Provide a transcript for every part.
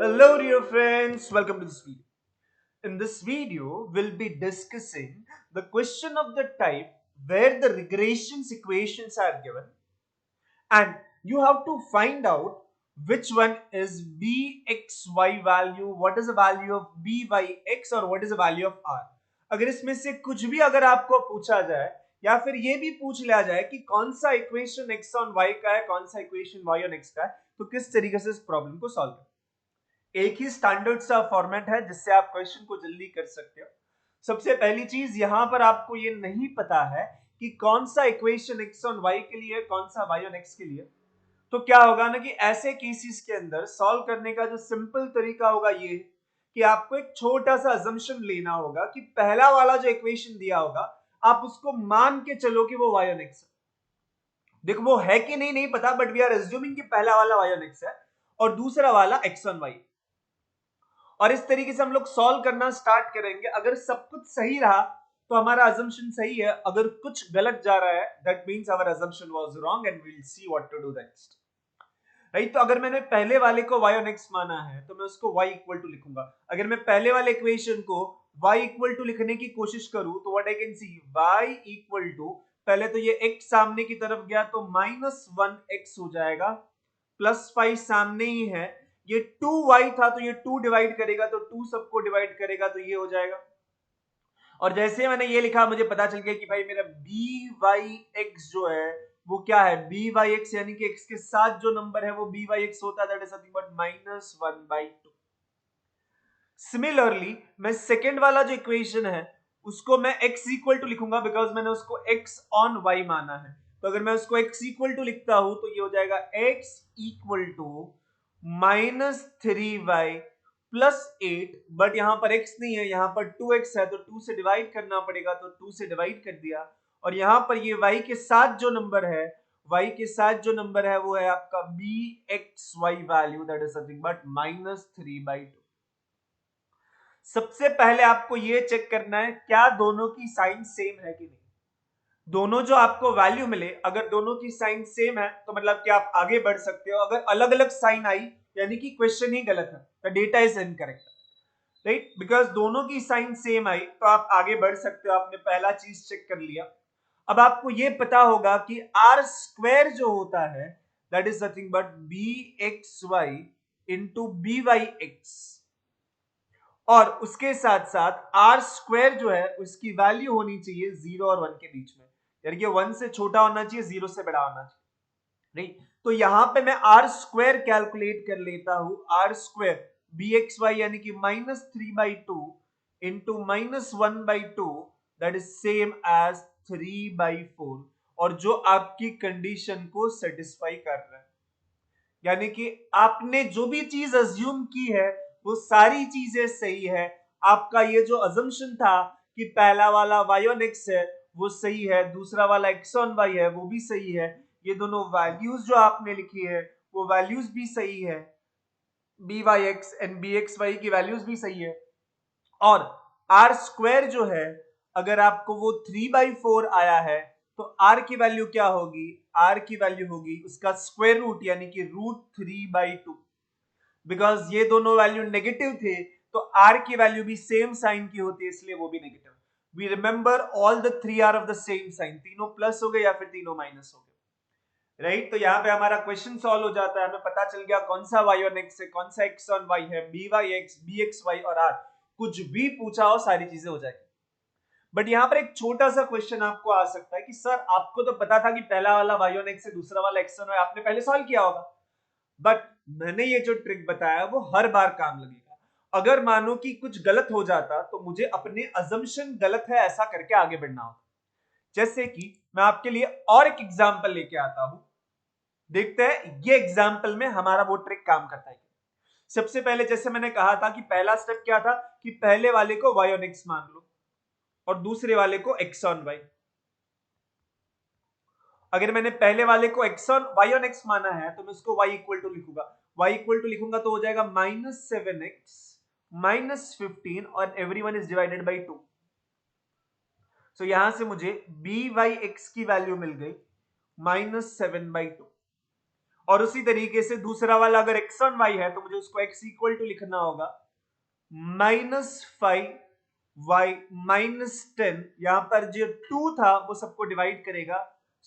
Hello dear friends, welcome to this video. In this video, we'll be discussing the question of the type where the regression equations are given and you have to find out which one is bxy value, what is the value of byx और what is the value of r. अगर इसमें से कुछ भी अगर आपको पूछा जाए या फिर ये भी पूछ लिया जाए कि कौन सा इक्वेशन x ऑन y का है, कौन सा इक्वेशन y ऑन x का है, तो किस तरीके से इस प्रॉब्लम को सॉल्व करें. एक ही स्टैंडर्ड सा फॉर्मेट है जिससे आप क्वेश्चन को जल्दी कर सकते हो. सबसे पहली चीज यहां पर आपको ये नहीं पता है कि कौन सा इक्वेशन x ऑन y के लिए, कौन सा y ऑन x के लिए. तो क्या होगा ना कि ऐसे केसेस के अंदर सॉल्व करने का जो सिंपल तरीका होगा ये कि आपको एक छोटा सा अजम्पशन लेना होगा कि पहला वाला जो इक्वेशन दिया होगा आप उसको मान के चलो कि वो y ऑन x है. देखो वो है कि नहीं पता, बट वी आर अज्यूमिंग कि पहला वाला y ऑन x है और दूसरा वाला x ऑन y. और इस तरीके से हम लोग सॉल्व करना स्टार्ट करेंगे. अगर सब कुछ सही रहा तो हमारा अजम्पशन सही है, अगर कुछ गलत जा रहा है that means our assumption was wrong and we will see what to do next. Right, तो अगर मैंने पहले वाले को y ऑन x माना है तो मैं उसको y इक्वल टू लिखूंगा. अगर मैं पहले वाले इक्वेशन को y इक्वल टू लिखने की कोशिश करूं तो what I can see y equal to, पहले तो ये x सामने की तरफ गया तो -1x हो जाएगा, +5 सामने ही है, ये 2y था तो ये 2 डिवाइड करेगा तो 2 सबको डिवाइड करेगा तो ये हो जाएगा. और जैसे मैंने ये लिखा मुझे पता चल गया कि भाई मेरा byx जो है वो क्या है, byx यानी कि x के साथ जो नंबर है वो byx होता है, that is nothing but -1/2. Similarly मैं सेकेंड वाला जो इक्वेशन है उसको मैं x इक्वल टू लिखूंगा बिकॉज मैंने उसको x ऑन y माना है. तो अगर मैं उसको x इक्वल टू लिखता हूं तो ये हो जाएगा x equal to -3y plus 8, but यहां पर x नहीं है, यहां पर 2x है तो 2 से डिवाइड करना पड़ेगा तो 2 से डिवाइड कर दिया. और यहां पर ये y के साथ जो नंबर है, y के साथ जो नंबर है वो है आपका bxy value, that is nothing but -3/2. सबसे पहले आपको ये चेक करना है क्या दोनों की साइन सेम है कि नहीं. दोनों जो आपको वैल्यू मिले अगर दोनों की साइन सेम है तो मतलब कि आप आगे बढ़ सकते हो. अगर अलग अलग साइन आई यानी कि क्वेश्चन ही गलत है, the data is incorrect. Right, because दोनों की साइन सेम आई तो आप आगे बढ़ सकते हो. आपने पहला चीज चेक कर लिया. अब आपको ये पता होगा कि आर स्क्वायर जो होता है that is nothing but b x y into b y x, और उसके साथ साथ आर स्क्वायर जो है उसकी वैल्यू होनी चाहिए 0 और 1 के बीच में, यानी कि 1 से छोटा होना चाहिए, 0 से बड़ा होना चाहिए. नहीं, तो यहां पे मैं आर स्क्वायर कैलकुलेट कर लेता हूं. R square b x y यानी कि -3/2 into -1/2 that is same as 3/4, और जो आपकी कंडीशन को सेटिस्फाई कर रहा है. यानी कि आपने जो भी चीज अज्यूम की है वो सारी चीजें सही है. आपका ये जो अजम्पशन था कि पहला वाला y ऑन x है वो सही है, दूसरा वाला x ऑन y है वो भी सही है, ये दोनों वैल्यूज जो आपने लिखी है वो वैल्यूज भी सही है, byx एंड bxy की वैल्यूज भी सही है. और आर स्क्वायर जो है अगर आपको वो 3/4 आया है तो आर की वैल्यू क्या होगी, आर की वैल्यू होगी उसका स्क्वायर रूट यानी कि √3/2. बिकॉज ये दोनों वैल्यू नेगेटिव थे तो आर की वैल्यू भी सेम साइन की होती है इसलिए वो भी negative. We remember all the 3 are of the same sign, तीनों प्लस हो गए या फिर तीनों माइनस हो गए. राइट, तो यहाँ पे हमारा क्वेश्चन सॉल्व हो जाता है. हमें पता चल गया कौन सा y ऑन x है, कौन सा x ऑन y है, byx bxy और r. कुछ भी पूछा हो सारी चीजें हो जाएगी. बट यहाँ पर एक छोटा सा क्वेश्चन आपको आ सकता है कि सर आपको तो पता था कि पहला वाला y ऑन x है, दूसरा वाला x ऑन y, आपने पहले सॉल्व किया होगा. बट मैंने ये जो ट्रिक बताया वो हर बार काम लगेगा. अगर मानो कि कुछ गलत हो जाता तो मुझे अपने अजम्पशन गलत है ऐसा करके आगे बढ़ना होगा. जैसे कि मैं आपके लिए और एक एग्जांपल लेके आता हूं, देखते हैं ये एग्जांपल में हमारा वो ट्रिक काम करता है. सबसे पहले जैसे मैंने कहा था कि पहला स्टेप क्या था कि पहले वाले को y ऑन x मान लो और दूसरे वाले को x ऑन y. अगर मैंने पहले वाले को y ऑन x माना है तो मैं उसको y इक्वल टू लिखूंगा. y इक्वल टू लिखूंगा तो हो जाएगा -7x -15 और एवरीवन इज डिवाइडेड बाई 2. सो यहां से मुझे by x की वैल्यू मिल गई -7/2. और उसी तरीके से दूसरा वाला अगर x ऑन y है तो मुझे उसको x इक्वल टू लिखना होगा -5y -10। यहां पर जो 2 था वो सबको डिवाइड करेगा,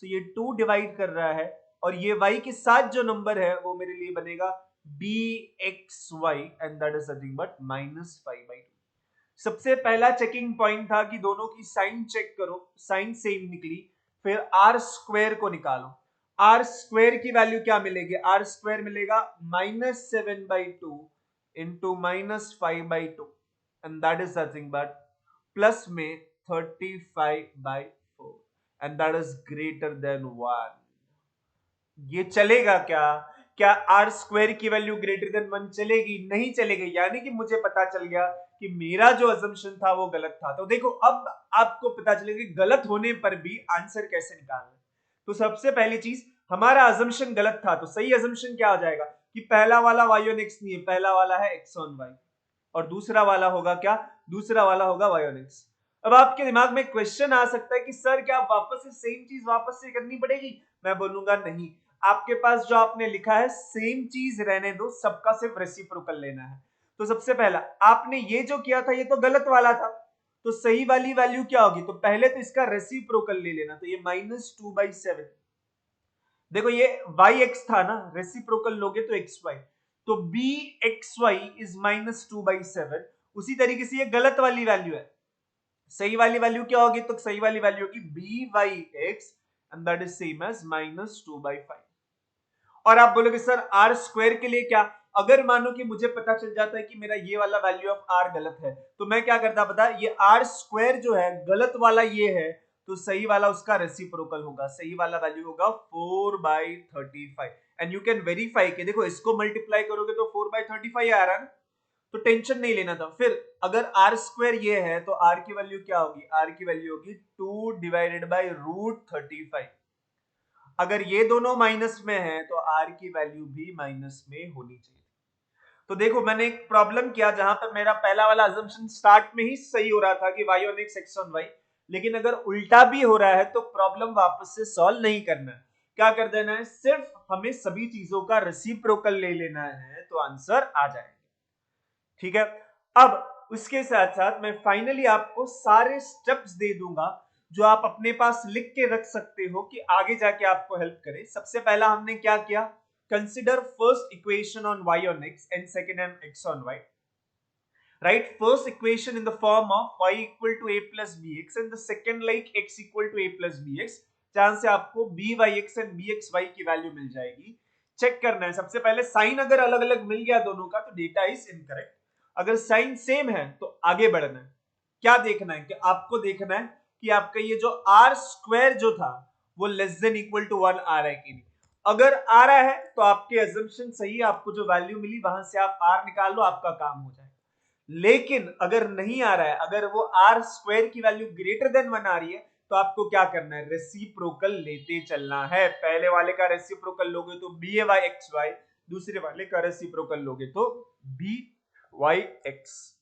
तो ये 2 डिवाइड कर रहा है, और ये y के साथ जो नंबर है वो मेरे लिए बनेगा bxy and that is nothing but -5/2। सबसे पहला चेकिंग पॉइंट था कि दोनों की साइन चेक करो, साइन सेम निकली, फिर आर स्क्वायर को निकालो। आर स्क्वायर की वैल्यू क्या मिलेगी? आर स्क्वायर मिलेगा -7/2 into -5/2 and that is nothing but plus में 35/4 and that is greater than 1। ये चलेगा क्या? क्या आर स्क्वायर की वैल्यू ग्रेटर देन 1 चलेगी? नहीं चलेगी। यानी कि मुझे पता चल गया कि मेरा जो अजम्पशन था वो गलत था। तो देखो अब आपको पता चलेगा कि गलत होने पर भी आंसर कैसे निकालना। तो सबसे पहली चीज, हमारा अजम्पशन गलत था, तो सही अजम्पशन क्या हो जाएगा कि पहला वाला y ऑन x नहीं है, पहला वाला है x ऑन y, और दूसरा वाला होगा क्या? दूसरा वाला होगा y ऑन x। अब आपके दिमाग में क्वेश्चन आ सकता है कि सर क्या वापस से सेम चीज वापस से करनी पड़ेगी? मैं बोलूंगा नहीं, आपके पास जो आपने लिखा है सेम चीज रहने दो, सबका सिर्फ रेसिप्रोकल लेना है। तो सबसे पहला आपने ये जो किया था ये तो गलत वाला था, तो सही वाली वैल्यू क्या होगी? तो पहले तो इसका रेसिप्रोकल ले लेना, तो ये -2/7। देखो ये yx था ना, रेसिप्रोकल लोगे तो xy, तो bxy इज -2/7। उसी तरीके से ये गलत वाली वैल्यू है, सही वाली वैल्यू क्या होगी? तो सही वाली वैल्यू होगी byx and that is same as -2/5। और आप बोलोगे सर आर स्क्वायर के लिए क्या? अगर मानो कि मुझे पता चल जाता है कि मेरा ये वाला वैल्यू ऑफ आर गलत है, तो मैं क्या करता पता? ये आर स्क्वायर जो है गलत वाला ये है, तो सही वाला उसका रेसिप्रोकल होगा, सही वाला वैल्यू होगा 4/35। एंड यू कैन वेरीफाई कि देखो इसको मल्टीप्लाई करोगे तो 4/35 आ रहा है ना, तो टेंशन नहीं लेना था। फिर अगर आर स्क्वायर ये है तो आर की वैल्यू क्या होगी? आर की वैल्यू होगी 2/√35। अगर ये दोनों माइनस में है तो आर की वैल्यू भी माइनस में होनी चाहिए। तो देखो मैंने एक प्रॉब्लम किया जहां पर मेरा पहला वाला अजम्पशन स्टार्ट में ही सही हो रहा था कि y on x x on y, लेकिन अगर उल्टा भी हो रहा है तो प्रॉब्लम वापस से सॉल्व नहीं करना है। क्या कर देना है? सिर्फ हमें सभी चीजों का रेसिप्रोकल ले लेना है तो आंसर आ जाएगा। ठीक है, अब उसके साथ साथ मैं फाइनली आपको सारे स्टेप्स दे दूंगा जो आप अपने पास लिख के रख सकते हो कि आगे जाके आपको हेल्प करे। सबसे पहला हमने क्या किया? Consider first equation on y on x and second on x on y. Write first equation in the form of y equal to a plus bx and the second like x equal to a plus bx, जहां से आपको byx and bxy की value मिल जाएगी। Check करना है सबसे पहले, sign अगर अलग अलग मिल गया दोनों का तो डेटा इज इनकरेक्ट, अगर साइन सेम है तो आगे बढ़ना है। क्या देखना है? कि आपको देखना है कि आपका ये जो आर स्क्वायर जो था वो लेस देन इक्वल टू 1 आ रहा है कि नहीं। अगर आ रहा है तो आपके अजम्पशन सही है, आपको जो वैल्यू मिली वहां से आप आर निकाल लो, आपका काम हो जाए। लेकिन अगर नहीं आ रहा है, अगर वो आर स्क्वायर की वैल्यू ग्रेटर देन 1 आ रही है, तो आपको क्या करना है? रेसिप्रोकल लेते चलना है। पहले वाले का रेसिप्रोकल लोगे तो byxy, दूसरे वाले का रेसिप्रोकल लोगे तो byx।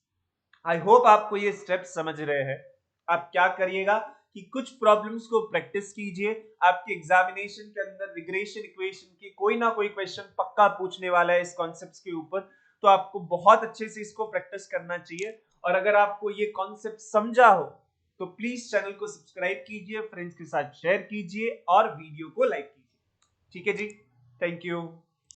आई होप आपको ये स्टेप समझ रहे हैं। आप क्या करिएगा कि कुछ प्रॉब्लम्स को प्रैक्टिस कीजिए, आपके एग्जामिनेशन के अंदर रिग्रेशन इक्वेशन की कोई ना कोई क्वेश्चन पक्का पूछने वाला है इस कॉन्सेप्ट्स के ऊपर, तो आपको बहुत अच्छे से इसको प्रैक्टिस करना चाहिए। और अगर आपको ये कॉन्सेप्ट समझा हो तो प्लीज चैनल को सब्सक्राइब कीजिए, फ्रेंड्स के साथ शेयर कीजिए और वीडियो को लाइक कीजिए। ठीक है जी, थैंक यू।